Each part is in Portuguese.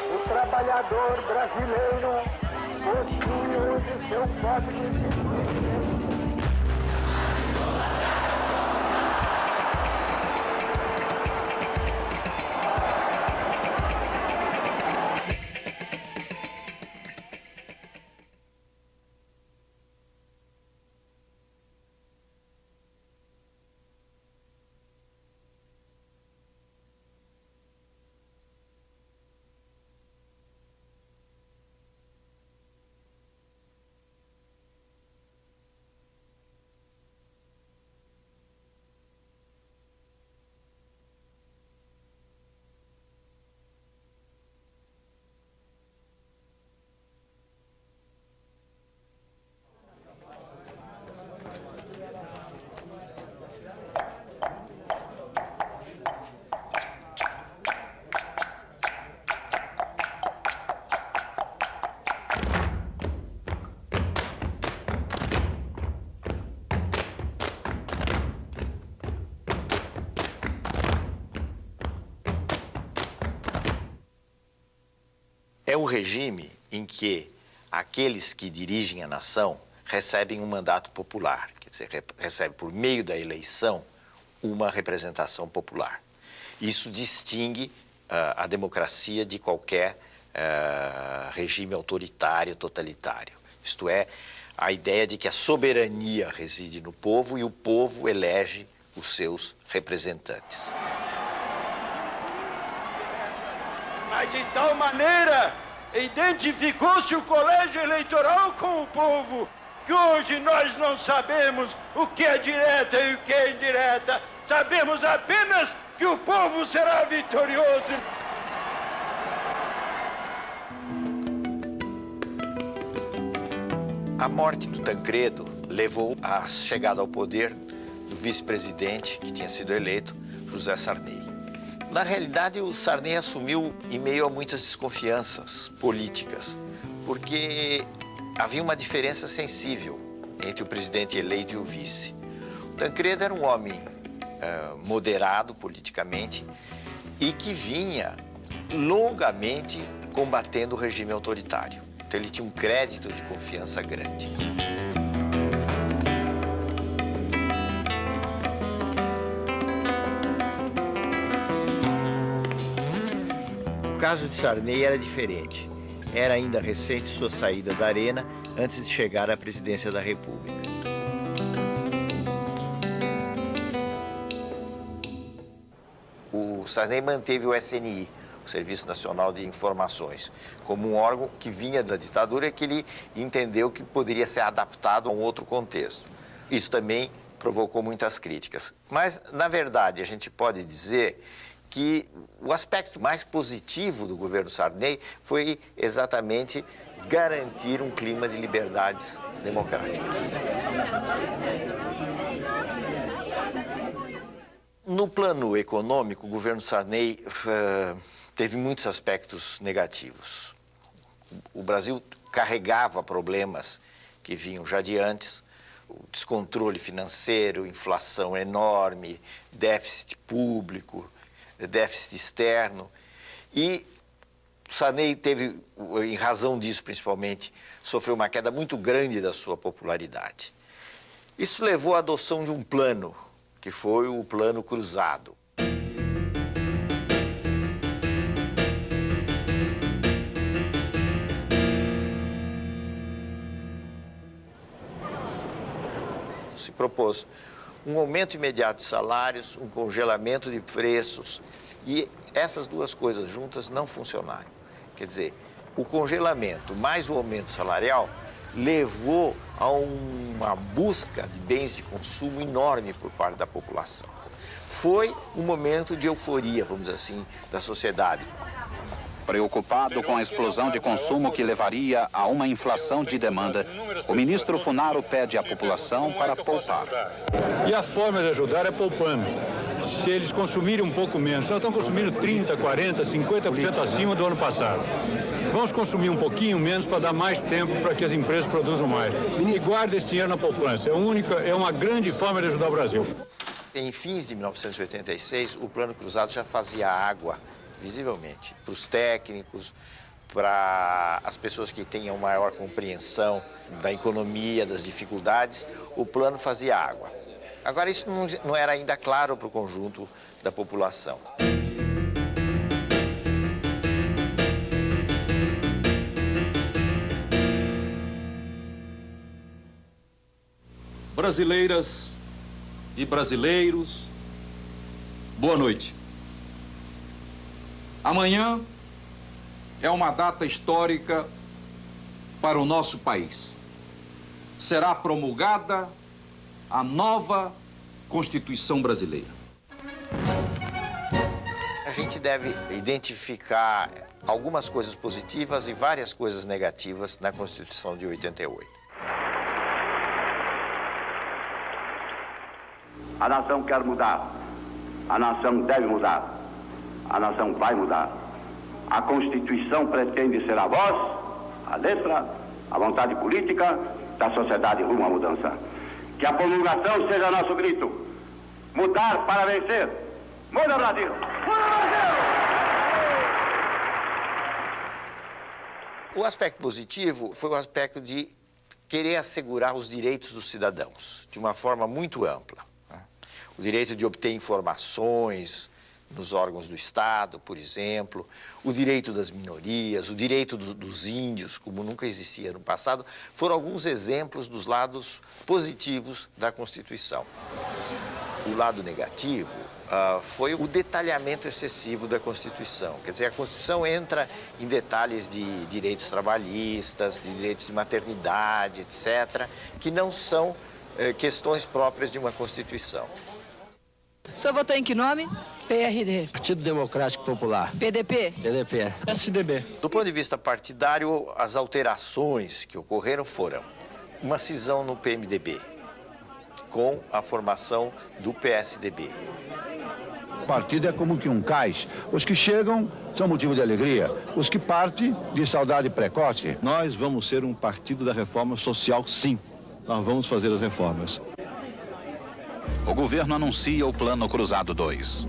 O trabalhador brasileiro possui hoje seu código de É um regime em que aqueles que dirigem a nação recebem um mandato popular, quer dizer, recebe por meio da eleição uma representação popular. Isso distingue a democracia de qualquer regime autoritário, totalitário. Isto é, a ideia de que a soberania reside no povo e o povo elege os seus representantes. Mas de tal maneira identificou-se o colégio eleitoral com o povo, que hoje nós não sabemos o que é direta e o que é indireta. Sabemos apenas que o povo será vitorioso. A morte do Tancredo levou à chegada ao poder do vice-presidente, que tinha sido eleito, José Sarney. Na realidade, o Sarney assumiu em meio a muitas desconfianças políticas, porque havia uma diferença sensível entre o presidente eleito e o vice. O Tancredo era um homem moderado politicamente e que vinha longamente combatendo o regime autoritário. Então, ele tinha um crédito de confiança grande. O caso de Sarney era diferente. Era ainda recente sua saída da arena antes de chegar à presidência da República. O Sarney manteve o SNI, o Serviço Nacional de Informações, como um órgão que vinha da ditadura e que ele entendeu que poderia ser adaptado a um outro contexto. Isso também provocou muitas críticas. Mas, na verdade, a gente pode dizer que o aspecto mais positivo do governo Sarney foi exatamente garantir um clima de liberdades democráticas. No plano econômico, o governo Sarney teve muitos aspectos negativos. O Brasil carregava problemas que vinham já de antes, o descontrole financeiro, inflação enorme, déficit público, déficit externo, e Sarney teve, em razão disso principalmente, sofreu uma queda muito grande da sua popularidade. Isso levou à adoção de um plano, que foi o Plano Cruzado. Se propôs um aumento imediato de salários, um congelamento de preços, e essas duas coisas juntas não funcionaram. Quer dizer, o congelamento mais o aumento salarial levou a uma busca de bens de consumo enorme por parte da população. Foi um momento de euforia, vamos dizer assim, da sociedade. Preocupado com a explosão de consumo que levaria a uma inflação de demanda, o ministro Funaro pede à população para poupar. E a forma de ajudar é poupando. Se eles consumirem um pouco menos, nós estamos consumindo 30%, 40%, 50% acima do ano passado. Vamos consumir um pouquinho menos para dar mais tempo para que as empresas produzam mais. E guarda esse dinheiro na poupança. É uma grande forma de ajudar o Brasil. Em fins de 1986, o Plano Cruzado já fazia água, visivelmente, para os técnicos, para as pessoas que tenham maior compreensão da economia, das dificuldades, o plano fazia água. Agora, isso não era ainda claro para o conjunto da população. Brasileiras e brasileiros, boa noite. Amanhã é uma data histórica para o nosso país. Será promulgada a nova Constituição brasileira. A gente deve identificar algumas coisas positivas e várias coisas negativas na Constituição de 88. A nação quer mudar, a nação deve mudar, a nação vai mudar. A Constituição pretende ser a voz, a letra, a vontade política da sociedade rumo à mudança. Que a promulgação seja nosso grito. Mudar para vencer. Muda, Brasil! Muda, Brasil! O aspecto positivo foi o aspecto de querer assegurar os direitos dos cidadãos de uma forma muito ampla. O direito de obter informações nos órgãos do Estado, por exemplo, o direito das minorias, o direito dos índios, como nunca existia no passado, foram alguns exemplos dos lados positivos da Constituição. O lado negativo foi o detalhamento excessivo da Constituição. Quer dizer, a Constituição entra em detalhes de direitos trabalhistas, de direitos de maternidade, etc., que não são questões próprias de uma Constituição. O senhor votou em que nome? PRD. Partido Democrático Popular. PDP? PDP. SDB. Do ponto de vista partidário, as alterações que ocorreram foram uma cisão no PMDB, com a formação do PSDB. O partido é como que um cais. Os que chegam são motivo de alegria. Os que partem, de saudade precoce. Nós vamos ser um partido da reforma social, sim. Nós vamos fazer as reformas. O governo anuncia o Plano Cruzado 2.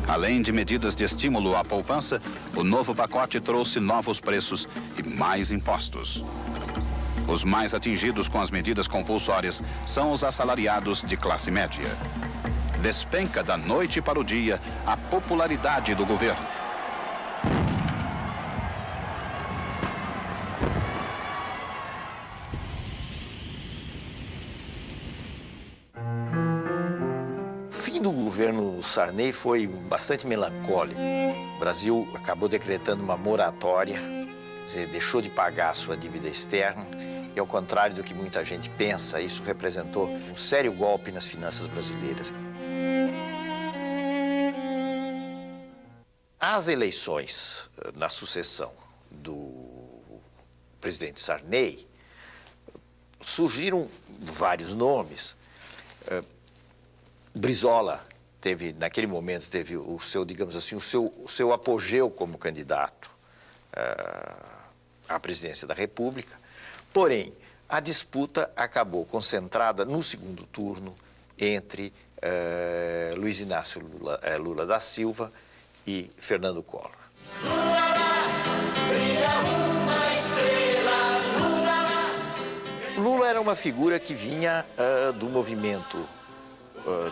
Além de medidas de estímulo à poupança, o novo pacote trouxe novos preços e mais impostos. Os mais atingidos com as medidas compulsórias são os assalariados de classe média. Despenca da noite para o dia a popularidade do governo. O fim do governo Sarney foi bastante melancólico. O Brasil acabou decretando uma moratória, quer dizer, deixou de pagar a sua dívida externa. E, ao contrário do que muita gente pensa, isso representou um sério golpe nas finanças brasileiras. As eleições na sucessão do presidente Sarney surgiram vários nomes. Brizola naquele momento, teve o seu, digamos assim, o seu apogeu como candidato à presidência da República. Porém, a disputa acabou concentrada no segundo turno entre Luiz Inácio Lula da Silva e Fernando Collor. Lula era uma figura que vinha do movimento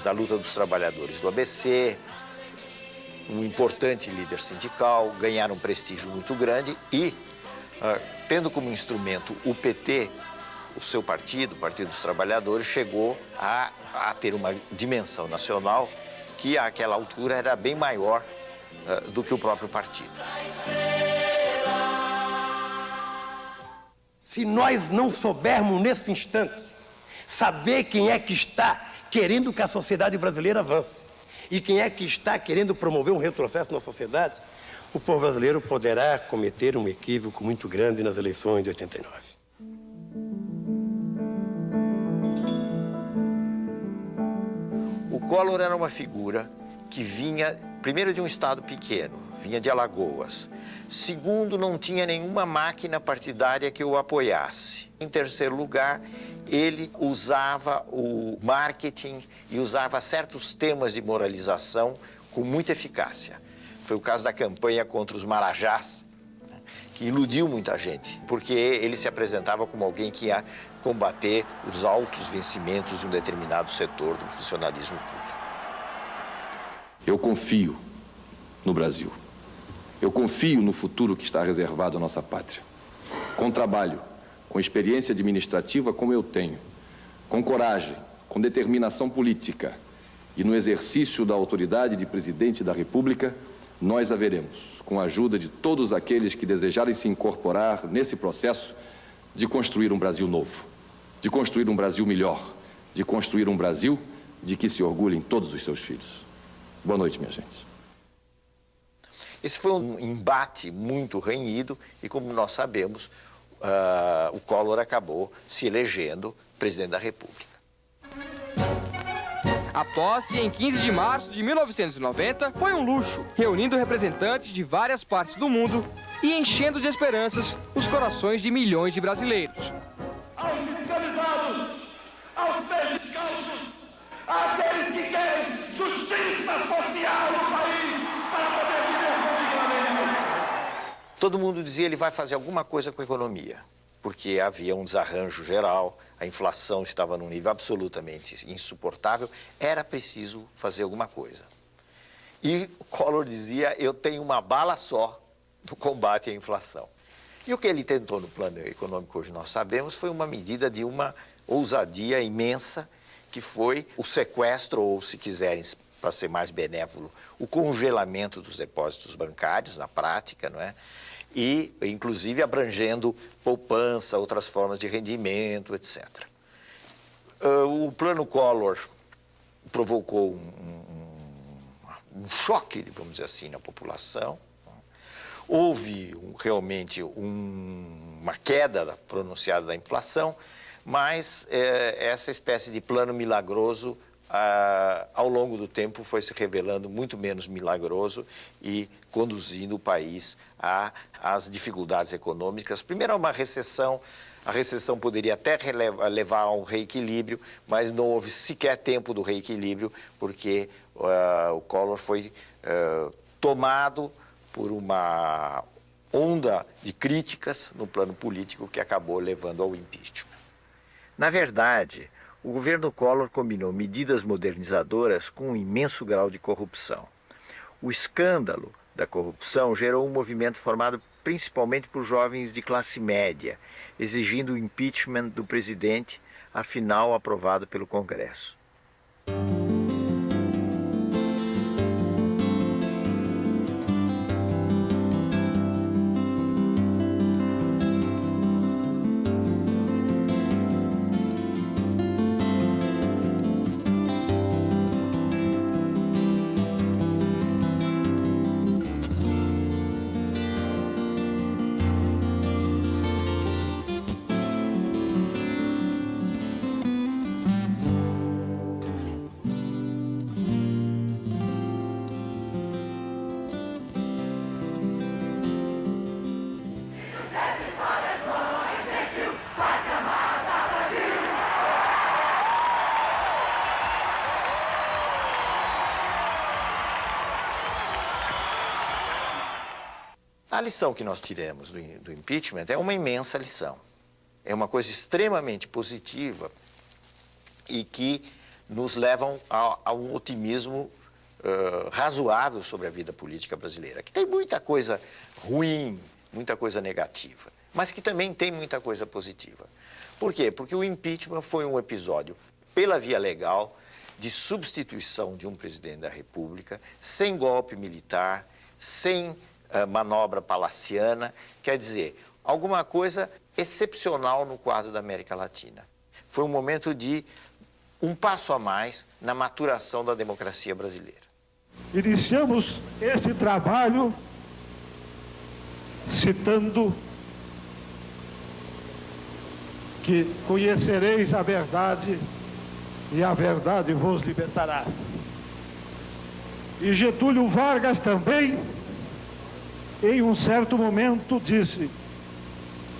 da luta dos trabalhadores do ABC, um importante líder sindical, ganharam um prestígio muito grande e, tendo como instrumento o PT, o seu partido, o Partido dos Trabalhadores, chegou a ter uma dimensão nacional que, àquela altura, era bem maior do que o próprio partido. Se nós não soubermos, nesse instante, saber quem é que está querendo que a sociedade brasileira avance e quem é que está querendo promover um retrocesso na sociedade, o povo brasileiro poderá cometer um equívoco muito grande nas eleições de 89. O Collor era uma figura que vinha, primeiro, de um estado pequeno, vinha de Alagoas, Segundo, não tinha nenhuma máquina partidária que o apoiasse. Em terceiro lugar, ele usava o marketing e usava certos temas de moralização com muita eficácia. Foi o caso da campanha contra os marajás, que iludiu muita gente, porque ele se apresentava como alguém que ia combater os altos vencimentos de um determinado setor do funcionalismo público. Eu confio no Brasil. Eu confio no futuro que está reservado à nossa pátria. Com trabalho, com experiência administrativa como eu tenho, com coragem, com determinação política e no exercício da autoridade de presidente da República, nós haveremos, com a ajuda de todos aqueles que desejarem se incorporar nesse processo, de construir um Brasil novo, de construir um Brasil melhor, de construir um Brasil de que se orgulhem todos os seus filhos. Boa noite, minha gente. Esse foi um embate muito renhido e, como nós sabemos, o Collor acabou se elegendo presidente da República. A posse, em 15 de março de 1990, foi um luxo, reunindo representantes de várias partes do mundo e enchendo de esperanças os corações de milhões de brasileiros. Aos fiscalizados, aos pés descalços, àqueles que querem justiça social no país para poder viver dignamente. Todo mundo dizia que ele vai fazer alguma coisa com a economia, porque havia um desarranjo geral, a inflação estava num nível absolutamente insuportável, era preciso fazer alguma coisa. E o Collor dizia, eu tenho uma bala só no combate à inflação. E o que ele tentou no plano econômico, hoje nós sabemos, foi uma medida de uma ousadia imensa, que foi o sequestro, ou se quiserem, para ser mais benévolo, o congelamento dos depósitos bancários, na prática, não é? E, inclusive, abrangendo poupança, outras formas de rendimento, etc. O plano Collor provocou um choque, vamos dizer assim, na população. Houve realmente uma queda pronunciada da inflação, mas essa espécie de plano milagroso, ao longo do tempo, foi se revelando muito menos milagroso e conduzindo o país às dificuldades econômicas. Primeiro, a uma recessão. A recessão poderia até levar a um reequilíbrio, mas não houve sequer tempo do reequilíbrio, porque o Collor foi tomado por uma onda de críticas no plano político que acabou levando ao impeachment. Na verdade, o governo Collor combinou medidas modernizadoras com um imenso grau de corrupção. O escândalo da corrupção gerou um movimento formado principalmente por jovens de classe média, exigindo o impeachment do presidente, afinal aprovado pelo Congresso. A lição que nós tiramos do impeachment é uma imensa lição. É uma coisa extremamente positiva e que nos leva a um otimismo razoável sobre a vida política brasileira, que tem muita coisa ruim, muita coisa negativa, mas que também tem muita coisa positiva. Por quê? Porque o impeachment foi um episódio, pela via legal, de substituição de um presidente da República, sem golpe militar, sem manobra palaciana, quer dizer, alguma coisa excepcional no quadro da América Latina. Foi um momento de um passo a mais na maturação da democracia brasileira. Iniciamos este trabalho citando que conhecereis a verdade e a verdade vos libertará. E Getúlio Vargas também em um certo momento disse: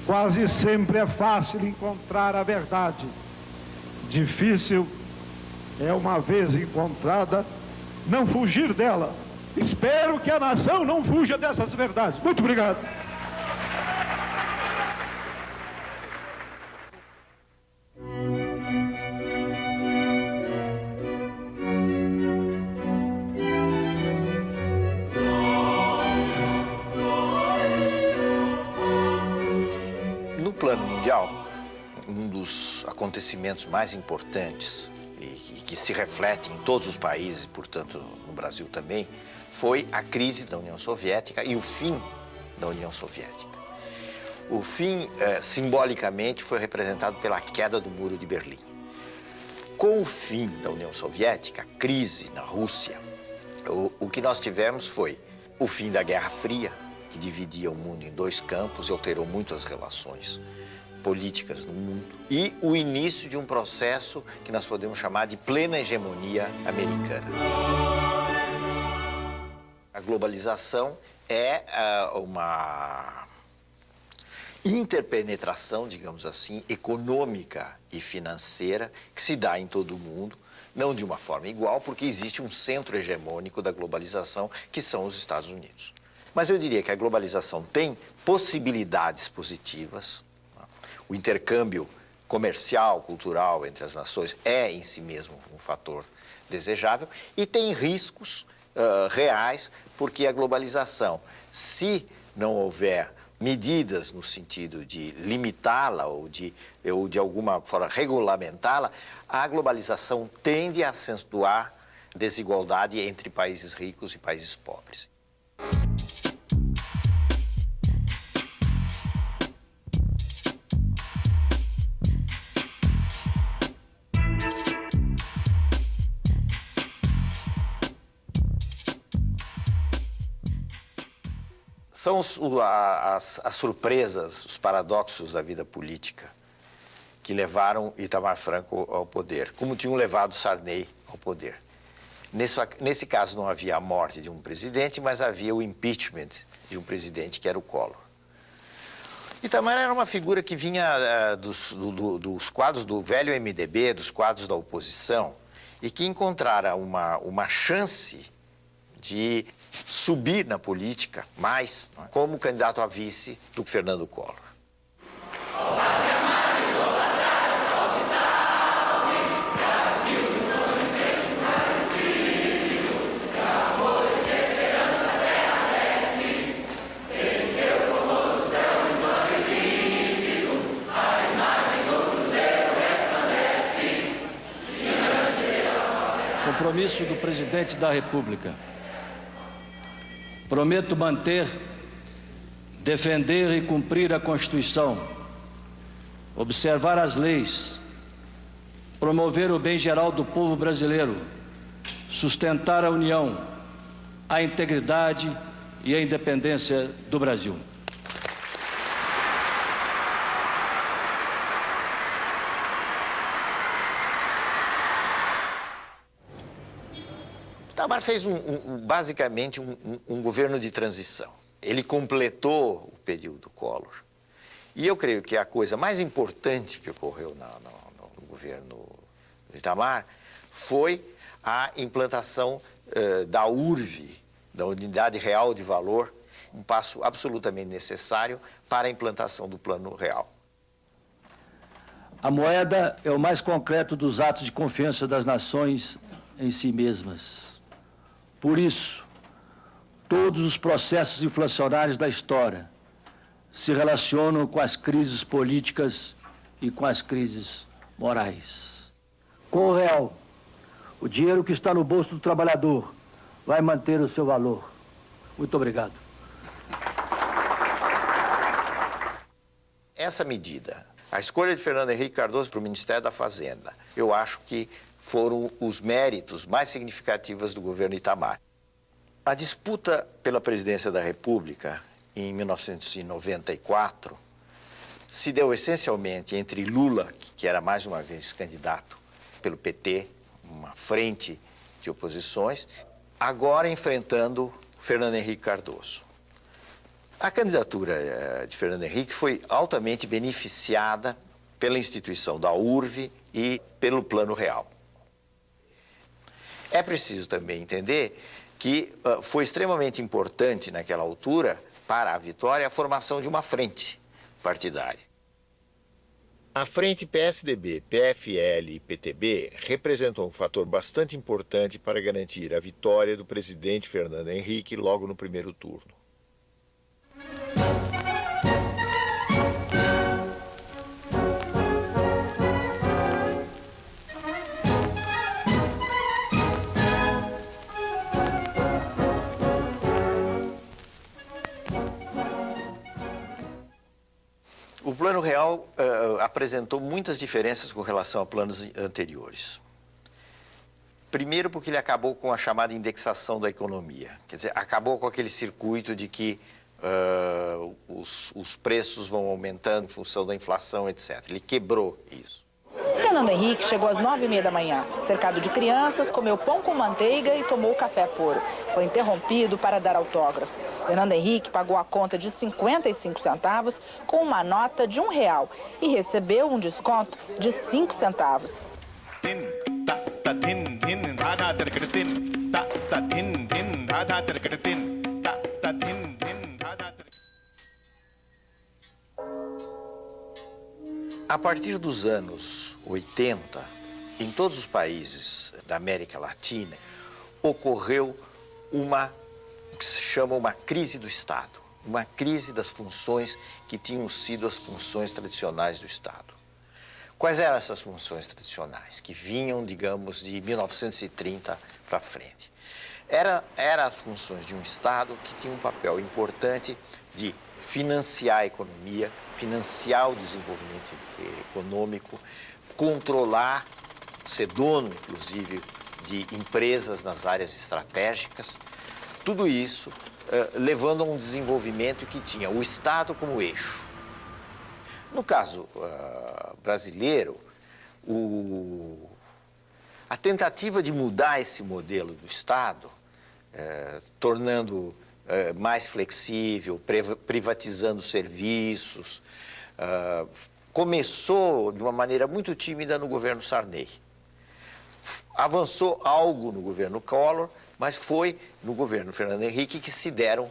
quase sempre é fácil encontrar a verdade. Difícil é, uma vez encontrada, não fugir dela. Espero que a nação não fuja dessas verdades. Muito obrigado. No plano mundial, um dos acontecimentos mais importantes e que se reflete em todos os países, portanto no Brasil também, foi a crise da União Soviética e o fim da União Soviética. O fim, simbolicamente, foi representado pela queda do Muro de Berlim. Com o fim da União Soviética, a crise na Rússia, o que nós tivemos foi o fim da Guerra Fria, que dividia o mundo em dois campos e alterou muito as relações políticas no mundo, e o início de um processo que nós podemos chamar de plena hegemonia americana. A globalização é uma interpenetração, digamos assim, econômica e financeira que se dá em todo o mundo, não de uma forma igual, porque existe um centro hegemônico da globalização, que são os Estados Unidos. Mas eu diria que a globalização tem possibilidades positivas. O intercâmbio comercial, cultural entre as nações é em si mesmo um fator desejável e tem riscos reais, porque a globalização, se não houver medidas no sentido de limitá-la ou de alguma forma regulamentá-la, a globalização tende a acentuar desigualdade entre países ricos e países pobres. São as surpresas, os paradoxos da vida política que levaram Itamar Franco ao poder, como tinham levado Sarney ao poder. Nesse caso não havia a morte de um presidente, mas havia o impeachment de um presidente que era o Collor. Itamar era uma figura que vinha dos quadros do velho MDB, dos quadros da oposição, e que encontrara uma chance de subir na política mais, como candidato a vice do Fernando Collor. Compromisso do Presidente da República. Prometo manter, defender e cumprir a Constituição, observar as leis, promover o bem geral do povo brasileiro, sustentar a união, a integridade e a independência do Brasil. Itamar fez basicamente um governo de transição. Ele completou o período Collor. E eu creio que a coisa mais importante que ocorreu no governo de Itamar foi a implantação da URV, da Unidade Real de Valor, um passo absolutamente necessário para a implantação do Plano Real. A moeda é o mais concreto dos atos de confiança das nações em si mesmas. Por isso, todos os processos inflacionários da história se relacionam com as crises políticas e com as crises morais. Com o real, o dinheiro que está no bolso do trabalhador vai manter o seu valor. Muito obrigado. Essa medida, a escolha de Fernando Henrique Cardoso para o Ministério da Fazenda, eu acho que foram os méritos mais significativos do governo Itamar. A disputa pela presidência da República, em 1994, se deu essencialmente entre Lula, que era mais uma vez candidato pelo PT, uma frente de oposições, agora enfrentando Fernando Henrique Cardoso. A candidatura de Fernando Henrique foi altamente beneficiada pela instituição da URV e pelo Plano Real. É preciso também entender que foi extremamente importante naquela altura, para a vitória, a formação de uma frente partidária. A frente PSDB, PFL e PTB representou um fator bastante importante para garantir a vitória do presidente Fernando Henrique logo no primeiro turno. O Plano Real apresentou muitas diferenças com relação a planos anteriores. Primeiro porque ele acabou com a chamada indexação da economia. Quer dizer, acabou com aquele circuito de que os preços vão aumentando em função da inflação, etc. Ele quebrou isso. Fernando Henrique chegou às 9h30 da manhã. Cercado de crianças, comeu pão com manteiga e tomou café puro. Foi interrompido para dar autógrafo. Fernando Henrique pagou a conta de 55 centavos com uma nota de R$1 e recebeu um desconto de 5 centavos. A partir dos anos 80, em todos os países da América Latina, ocorreu o que se chama uma crise do Estado, uma crise das funções que tinham sido as funções tradicionais do Estado. Quais eram essas funções tradicionais, que vinham, digamos, de 1930 para frente? Eram as funções de um Estado que tinha um papel importante de financiar a economia, financiar o desenvolvimento econômico, controlar, ser dono, inclusive, de empresas nas áreas estratégicas. Tudo isso levando a um desenvolvimento que tinha o Estado como eixo. No caso brasileiro, a tentativa de mudar esse modelo do Estado, tornando mais flexível, privatizando serviços, começou de uma maneira muito tímida no governo Sarney. Avançou algo no governo Collor, mas foi no governo Fernando Henrique que se deram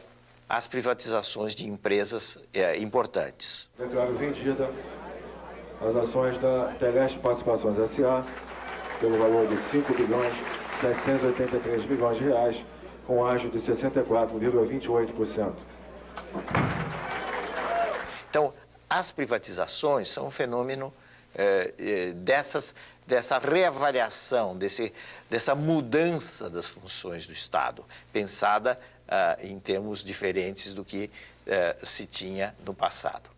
as privatizações de empresas importantes. Declaro vendida as ações da Teleste Participações S.A. pelo valor de R$5.783 bilhões, com ágio de 64,28%. Então, as privatizações são um fenômeno dessa reavaliação, dessa mudança das funções do Estado, pensada em termos diferentes do que se tinha no passado.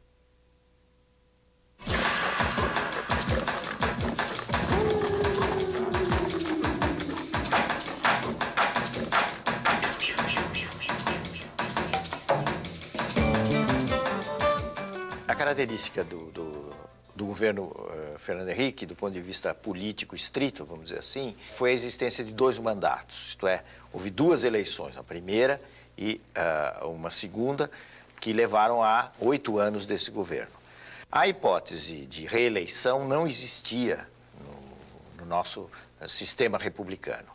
A característica do governo Fernando Henrique, do ponto de vista político estrito, vamos dizer assim, foi a existência de 2 mandatos, isto é, houve 2 eleições, a primeira e uma segunda, que levaram a 8 anos desse governo. A hipótese de reeleição não existia no nosso sistema republicano.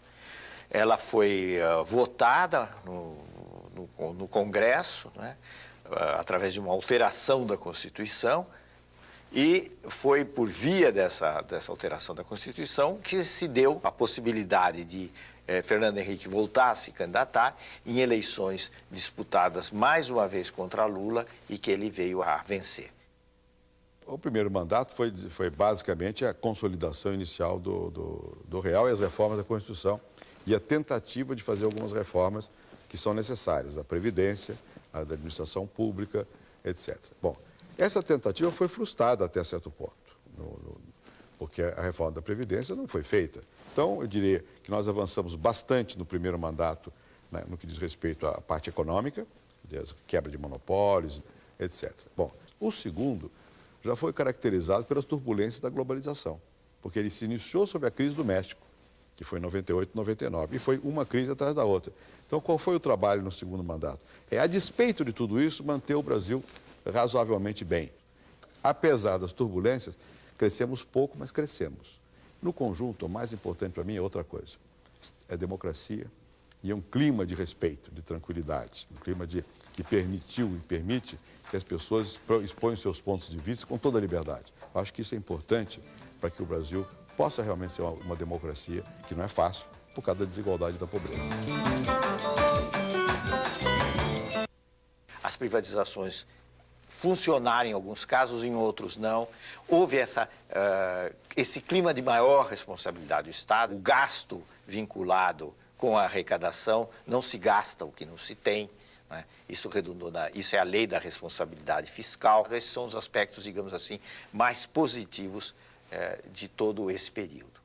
Ela foi votada no Congresso, né, através de uma alteração da Constituição, e foi por via dessa alteração da Constituição que se deu a possibilidade de Fernando Henrique voltar a se candidatar em eleições disputadas mais uma vez contra Lula e que ele veio a vencer. O primeiro mandato foi basicamente a consolidação inicial do Real e as reformas da Constituição e a tentativa de fazer algumas reformas que são necessárias, da Previdência, da administração pública, etc. Bom, essa tentativa foi frustrada até certo ponto, porque a reforma da Previdência não foi feita. Então, eu diria que nós avançamos bastante no primeiro mandato, né, no que diz respeito à parte econômica, quebra de monopólios, etc. Bom, o segundo já foi caracterizado pelas turbulências da globalização, porque ele se iniciou sob a crise do México, que foi em 98, 99. E foi uma crise atrás da outra. Então, qual foi o trabalho no segundo mandato? A despeito de tudo isso, manter o Brasil razoavelmente bem. Apesar das turbulências, crescemos pouco, mas crescemos. No conjunto, o mais importante para mim é outra coisa. É democracia e é um clima de respeito, de tranquilidade. Um clima que permitiu e permite que as pessoas exponham seus pontos de vista com toda a liberdade. Eu acho que isso é importante para que o Brasil possa realmente ser uma democracia, que não é fácil, por causa da desigualdade e da pobreza. As privatizações funcionaram em alguns casos, em outros não. Houve esse clima de maior responsabilidade do Estado. O gasto vinculado com a arrecadação, não se gasta o que não se tem. Né? Isso é a lei da responsabilidade fiscal. Esses são os aspectos, digamos assim, mais positivos de todo esse período.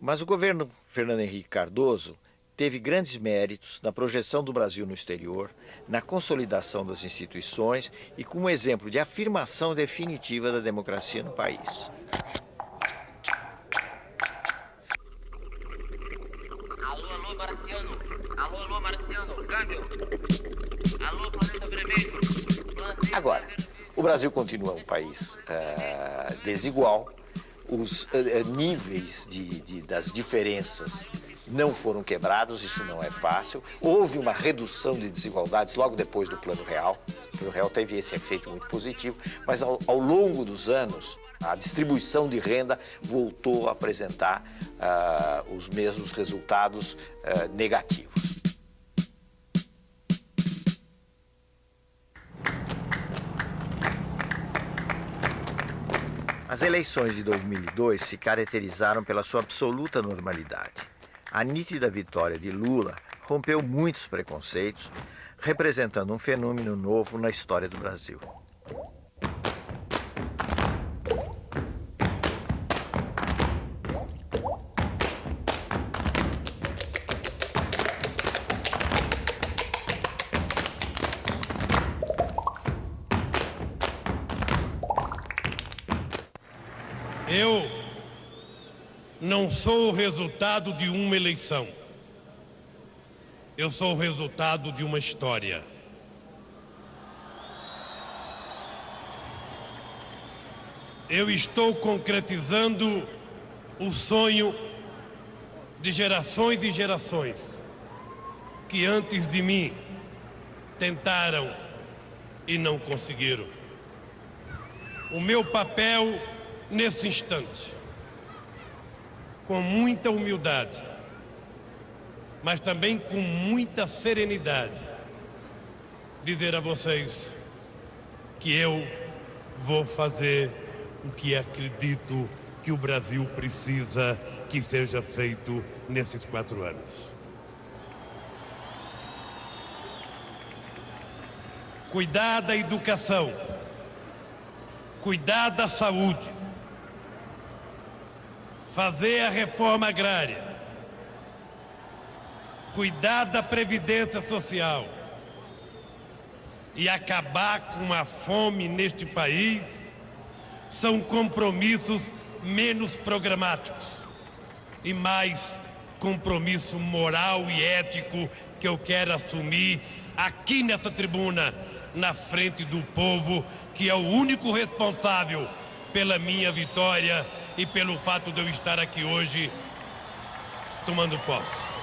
Mas o governo Fernando Henrique Cardoso teve grandes méritos na projeção do Brasil no exterior, na consolidação das instituições e como exemplo de afirmação definitiva da democracia no país. Alô, Marciano. Alô, Marciano. Câmbio. Alô, Planeta Vermelho. Agora, o Brasil continua um país desigual. Os níveis das diferenças não foram quebrados, isso não é fácil. Houve uma redução de desigualdades logo depois do Plano Real. O Plano Real teve esse efeito muito positivo, mas ao longo dos anos, a distribuição de renda voltou a apresentar os mesmos resultados negativos. As eleições de 2002 se caracterizaram pela sua absoluta normalidade. A nítida vitória de Lula rompeu muitos preconceitos, representando um fenômeno novo na história do Brasil. Eu não sou o resultado de uma eleição. Eu sou o resultado de uma história. Eu estou concretizando o sonho de gerações e gerações que antes de mim tentaram e não conseguiram. O meu papel nesse instante, com muita humildade, mas também com muita serenidade, dizer a vocês que eu vou fazer o que acredito que o Brasil precisa que seja feito nesses 4 anos. Cuidar da educação, cuidar da saúde, fazer a reforma agrária, cuidar da previdência social e acabar com a fome neste país são compromissos menos programáticos e mais compromisso moral e ético que eu quero assumir aqui nessa tribuna, na frente do povo, que é o único responsável pela minha vitória e pelo fato de eu estar aqui hoje tomando posse.